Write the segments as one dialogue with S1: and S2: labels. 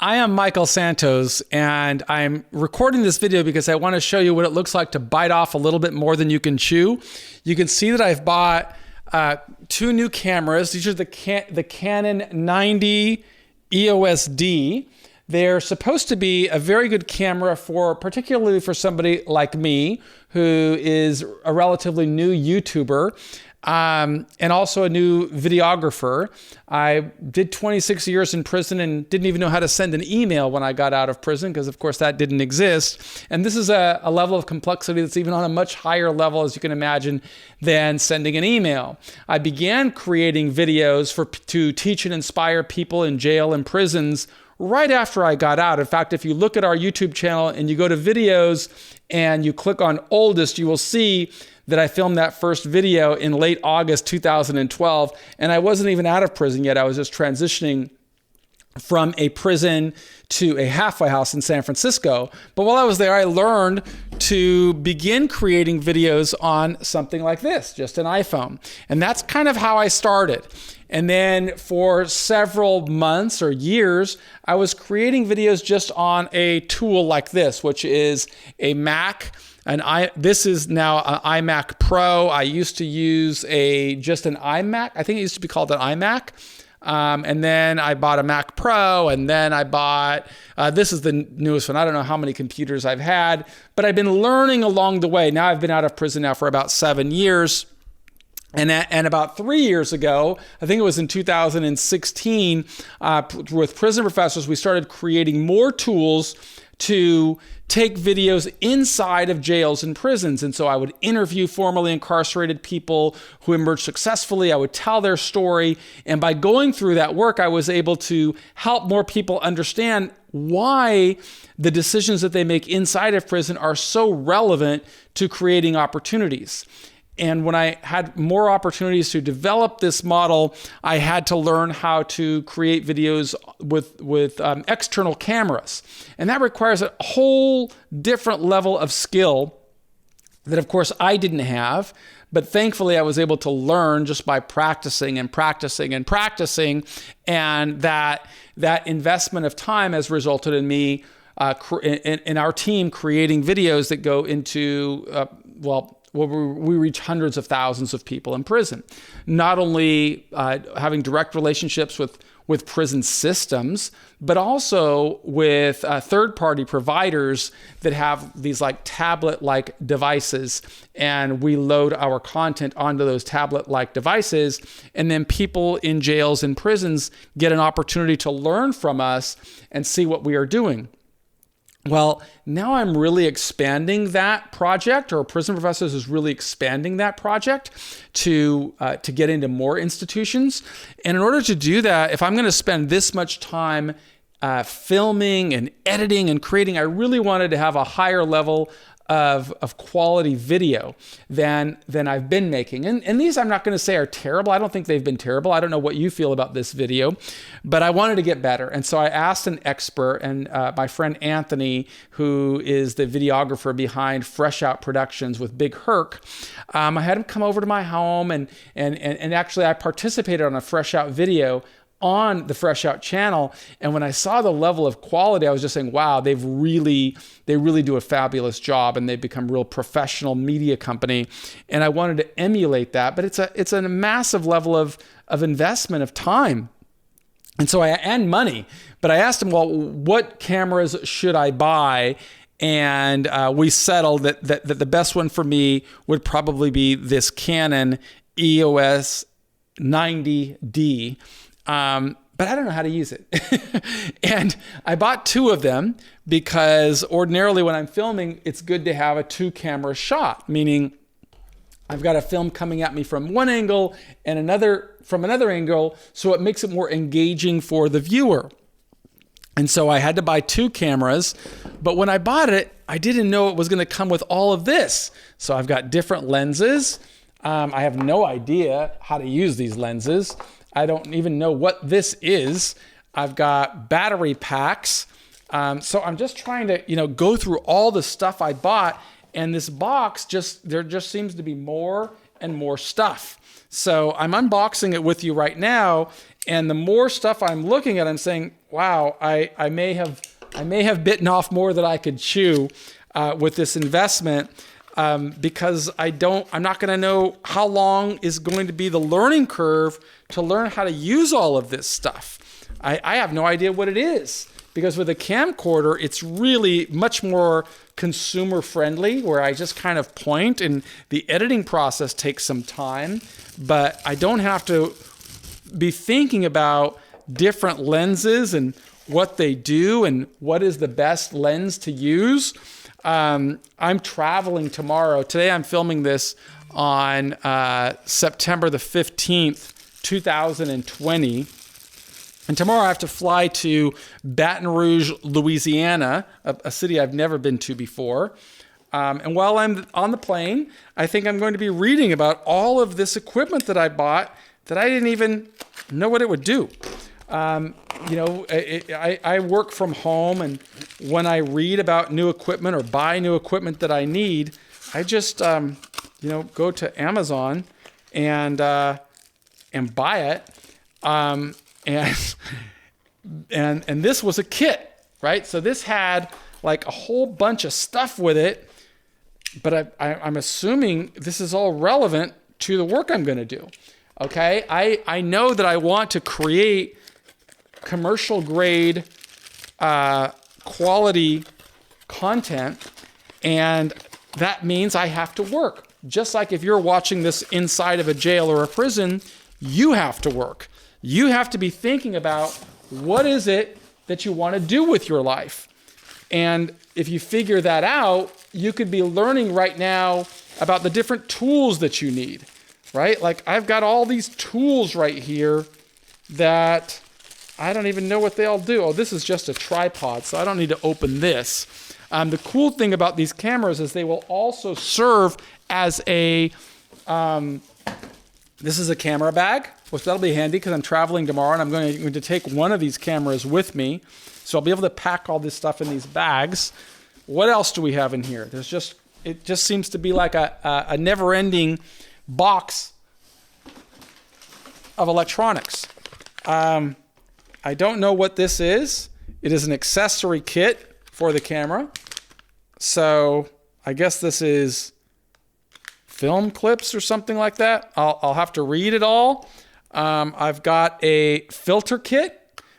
S1: I am Michael Santos, and I'm recording this video because I want to show you what it looks like to bite off a little bit more than you can chew. You can see that I've bought two new cameras. These are the Canon 90 EOS D. They're supposed to be a very good camera particularly for somebody like me who is a relatively new YouTuber. And also a new videographer. I did 26 years in prison and didn't even know how to send an email when I got out of prison because, of course, that didn't exist. And this is a level of complexity that's even on a much higher level, as you can imagine, than sending an email. I began creating videos to teach and inspire people in jail and prisons right after I got out. In fact, if you look at our YouTube channel and you go to videos and you click on oldest, you will see that I filmed that first video in late August 2012, and I wasn't even out of prison yet. I was just transitioning from a prison to a halfway house in San Francisco. But while I was there, I learned to begin creating videos on something like this, just an iPhone. And that's kind of how I started. And then for several months or years, I was creating videos just on a tool like this, which is a Mac. This is now an iMac Pro. I used to use just an iMac. I think it used to be called an iMac. And then I bought a Mac Pro, and then I bought, this is the newest one. I don't know how many computers I've had, but I've been learning along the way. Now I've been out of prison now for about 7 years. And about 3 years ago, I think it was in 2016, with prison professors, we started creating more tools to take videos inside of jails and prisons. And so I would interview formerly incarcerated people who emerged successfully. I would tell their story. And by going through that work, I was able to help more people understand why the decisions that they make inside of prison are so relevant to creating opportunities. And when I had more opportunities to develop this model, I had to learn how to create videos with external cameras. And that requires a whole different level of skill that, of course, I didn't have. But thankfully, I was able to learn just by practicing and practicing and practicing. And that investment of time has resulted in me, in our team, creating videos that go into, we reach hundreds of thousands of people in prison. Not only having direct relationships with prison systems, but also with third-party providers that have these like tablet-like devices, and we load our content onto those tablet-like devices, and then people in jails and prisons get an opportunity to learn from us and see what we are doing. Well, now I'm really expanding that project, or Prison Professors is really expanding that project to get into more institutions. And in order to do that, if I'm going to spend this much time filming and editing and creating, I really wanted to have a higher level of quality video than I've been making. And these I'm not going to say are terrible. I don't think they've been terrible. I don't know what you feel about this video, but I wanted to get better. And so I asked an expert, and my friend Anthony, who is the videographer behind Fresh Out Productions with Big Herc, I had him come over to my home, and actually I participated on a Fresh Out video on the Fresh Out channel. And when I saw the level of quality, I was just saying, wow, they really do a fabulous job, and they've become a real professional media company. And I wanted to emulate that, but it's a massive level of investment of time. And so and money. But I asked him, well, what cameras should I buy? And we settled that the best one for me would probably be this Canon EOS 90D. But I don't know how to use it. And I bought two of them because ordinarily when I'm filming, it's good to have a 2-camera shot, meaning I've got a film coming at me from one angle and another from another angle, so it makes it more engaging for the viewer. And so I had to buy 2 cameras, but when I bought it, I didn't know it was going to come with all of this. So I've got different lenses. I have no idea how to use these lenses. I don't even know what this is. I've got battery packs. So I'm just trying to, go through all the stuff I bought, and this box there just seems to be more and more stuff. So I'm unboxing it with you right now, and the more stuff I'm looking at, I'm saying, wow, I may have bitten off more than I could chew with this investment, because I'm not going to know how long is going to be the learning curve to learn how to use all of this stuff. I have no idea what it is, because with a camcorder, it's really much more consumer friendly, where I just kind of point, and the editing process takes some time, but I don't have to be thinking about different lenses and what they do and what is the best lens to use. I'm traveling tomorrow. Today I'm filming this on September the 15th, 2020. And tomorrow I have to fly to Baton Rouge, Louisiana, a city I've never been to before. And while I'm on the plane, I think I'm going to be reading about all of this equipment that I bought that I didn't even know what it would do. I work from home, and when I read about new equipment or buy new equipment that I need, I just, go to Amazon and buy it. And this was a kit, right? So this had like a whole bunch of stuff with it, but I'm assuming this is all relevant to the work I'm going to do. Okay, I know that I want to create commercial grade quality content, and that means I have to work. Just like if you're watching this inside of a jail or a prison, you have to work. You have to be thinking about what is it that you want to do with your life. And if you figure that out, you could be learning right now about the different tools that you need, right? Like I've got all these tools right here that I don't even know what they all do. Oh, this is just a tripod, so I don't need to open this. The cool thing about these cameras is they will also serve as a, this is a camera bag, which that'll be handy because I'm traveling tomorrow and I'm going to take one of these cameras with me. So I'll be able to pack all this stuff in these bags. What else do we have in here? It just seems to be like a never-ending box of electronics. I don't know what this is. It is an accessory kit for the camera. So I guess this is film clips or something like that. I'll have to read it all. I've got a filter kit.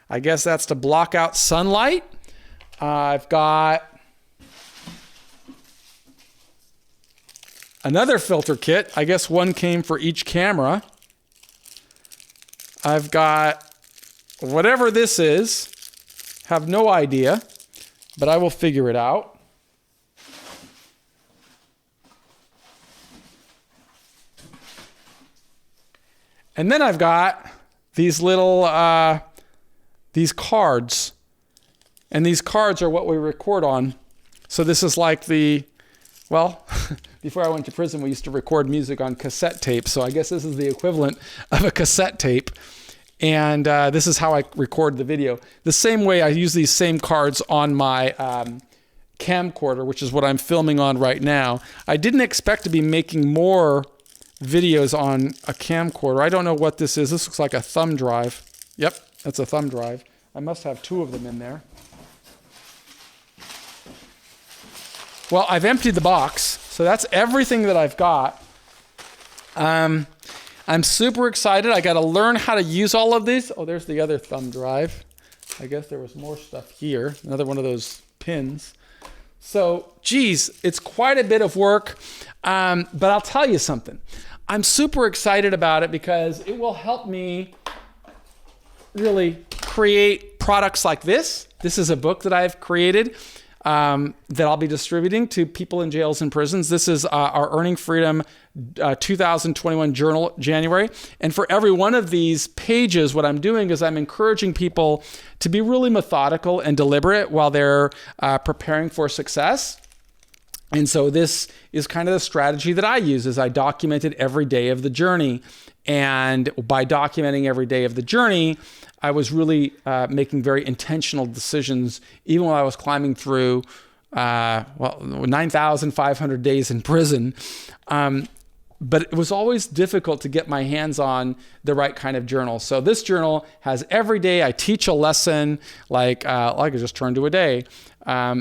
S1: I guess that's to block out sunlight. I've got another filter kit. I guess one came for each camera. I've got whatever this is. Have no idea, but I will figure it out. And then I've got these little, these cards. And these cards are what we record on. So this is like well, before I went to prison, we used to record music on cassette tape. So I guess this is the equivalent of a cassette tape. And this is how I record the video. The same way I use these same cards on my camcorder, which is what I'm filming on right now. I didn't expect to be making more videos on a camcorder. I don't know what this is. This looks like a thumb drive. Yep, that's a thumb drive. I must have two of them in there. Well, I've emptied the box, so that's everything that I've got. I'm super excited. I got to learn how to use all of these. Oh, there's the other thumb drive. I guess there was more stuff here. Another one of those pins. So, geez, it's quite a bit of work. But I'll tell you something. I'm super excited about it because it will help me really create products like this. This is a book that I've created that I'll be distributing to people in jails and prisons. This is our Earning Freedom 2021 journal, January. And for every one of these pages, what I'm doing is I'm encouraging people to be really methodical and deliberate while they're preparing for success. And so this is kind of the strategy that I use is I documented every day of the journey. And by documenting every day of the journey, I was really making very intentional decisions, even while I was climbing through 9,500 days in prison. but it was always difficult to get my hands on the right kind of journal. So this journal has every day I teach a lesson, like I just turned to a day.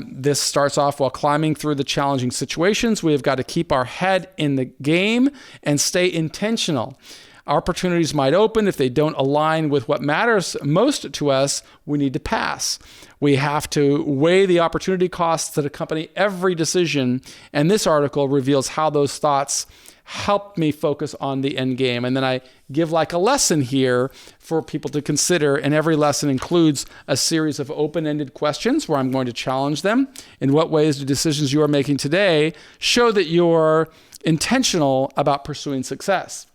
S1: This starts off while climbing through the challenging situations. We have got to keep our head in the game and stay intentional. Opportunities might open. If they don't align with what matters most to us, we need to pass. We have to weigh the opportunity costs that accompany every decision. And this article reveals how those thoughts helped me focus on the end game. And then I give like a lesson here for people to consider. And every lesson includes a series of open-ended questions where I'm going to challenge them. In what ways do decisions you are making today show that you're intentional about pursuing success?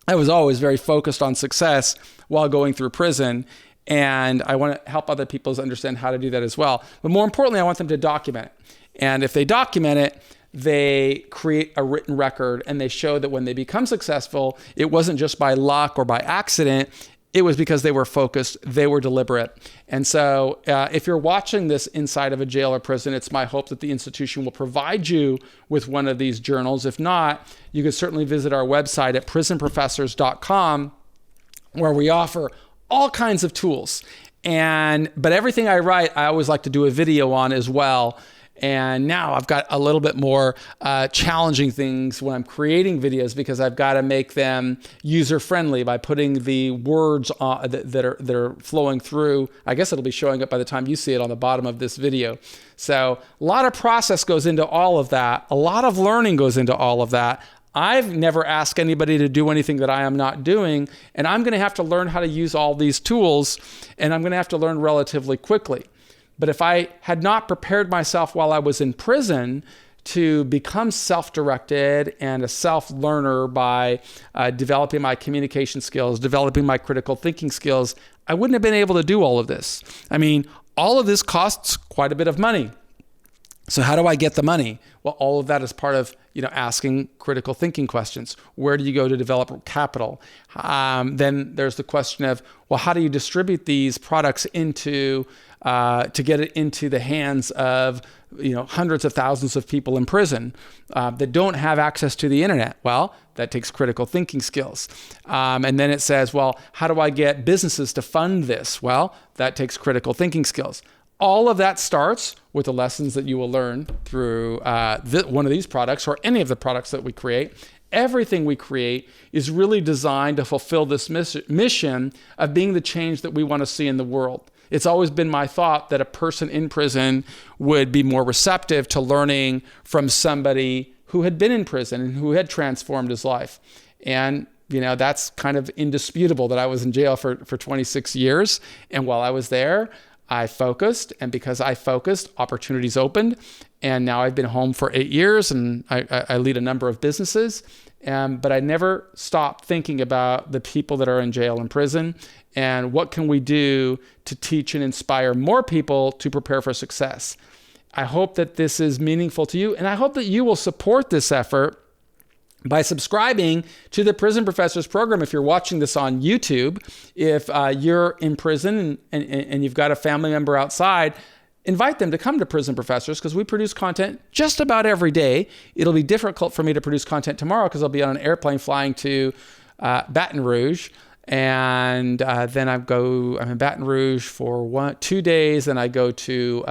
S1: I was always very focused on success while going through prison, and I want to help other people understand how to do that as well. But more importantly, I want them to document it. And if they document it, they create a written record, and they show that when they become successful, it wasn't just by luck or by accident. It was because they were focused, they were deliberate. And so if you're watching this inside of a jail or prison, it's my hope that the institution will provide you with one of these journals. If not, you can certainly visit our website at prisonprofessors.com, where we offer all kinds of tools. But everything I write, I always like to do a video on as well. And now I've got a little bit more challenging things when I'm creating videos, because I've got to make them user-friendly by putting the words that are flowing through. I guess it'll be showing up by the time you see it on the bottom of this video. So a lot of process goes into all of that. A lot of learning goes into all of that. I've never asked anybody to do anything that I am not doing, and I'm going to have to learn how to use all these tools, and I'm going to have to learn relatively quickly. But if I had not prepared myself while I was in prison to become self-directed and a self-learner by developing my communication skills, developing my critical thinking skills, I wouldn't have been able to do all of this. I mean, all of this costs quite a bit of money. So how do I get the money? Well, all of that is part of, asking critical thinking questions. Where do you go to develop capital? Then there's the question of, well, how do you distribute these products to get it into the hands of, hundreds of thousands of people in prison that don't have access to the internet? Well, that takes critical thinking skills. And then it says, well, how do I get businesses to fund this? Well, that takes critical thinking skills. All of that starts with the lessons that you will learn through one of these products or any of the products that we create. Everything we create is really designed to fulfill this mission of being the change that we want to see in the world. It's always been my thought that a person in prison would be more receptive to learning from somebody who had been in prison and who had transformed his life. And that's kind of indisputable that I was in jail for 26 years. And while I was there, I focused, and because I focused, opportunities opened. And now I've been home for 8 years, and I lead a number of businesses. But I never stopped thinking about the people that are in jail and prison, and what can we do to teach and inspire more people to prepare for success. I hope that this is meaningful to you, and I hope that you will support this effort by subscribing to the Prison Professors program. If you're watching this on YouTube, if you're in prison and you've got a family member outside, invite them to come to Prison Professors, because we produce content just about every day. It'll be difficult for me to produce content tomorrow because I'll be on an airplane flying to Baton Rouge. And then I'm in Baton Rouge for 2 days. Then I go to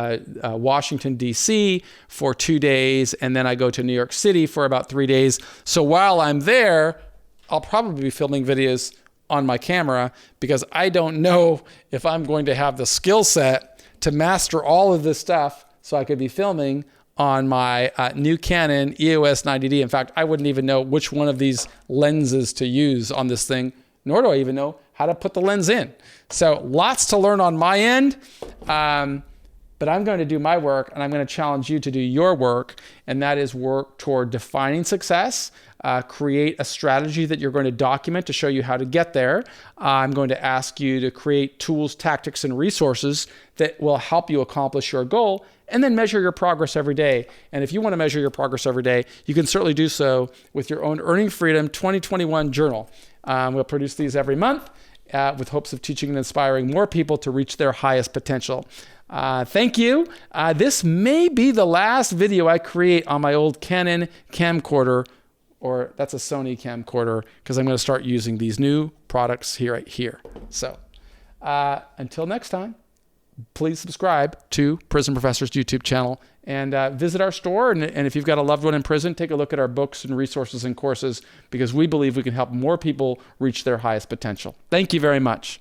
S1: Washington, D.C. for 2 days. And then I go to New York City for about 3 days. So while I'm there, I'll probably be filming videos on my camera, because I don't know if I'm going to have the skill set to master all of this stuff so I could be filming on my new Canon EOS 90D. In fact, I wouldn't even know which one of these lenses to use on this thing, nor do I even know how to put the lens in. So lots to learn on my end, but I'm going to do my work, and I'm going to challenge you to do your work, and that is work toward defining success, create a strategy that you're going to document to show you how to get there. I'm going to ask you to create tools, tactics, and resources that will help you accomplish your goal, and then measure your progress every day. And if you want to measure your progress every day, you can certainly do so with your own Earning Freedom 2021 journal. We'll produce these every month with hopes of teaching and inspiring more people to reach their highest potential. Thank you. This may be the last video I create on my old Canon camcorder or that's a Sony camcorder, because I'm going to start using these new products here, right here. So until next time, please subscribe to Prison Professor's YouTube channel and visit our store. And if you've got a loved one in prison, take a look at our books and resources and courses, because we believe we can help more people reach their highest potential. Thank you very much.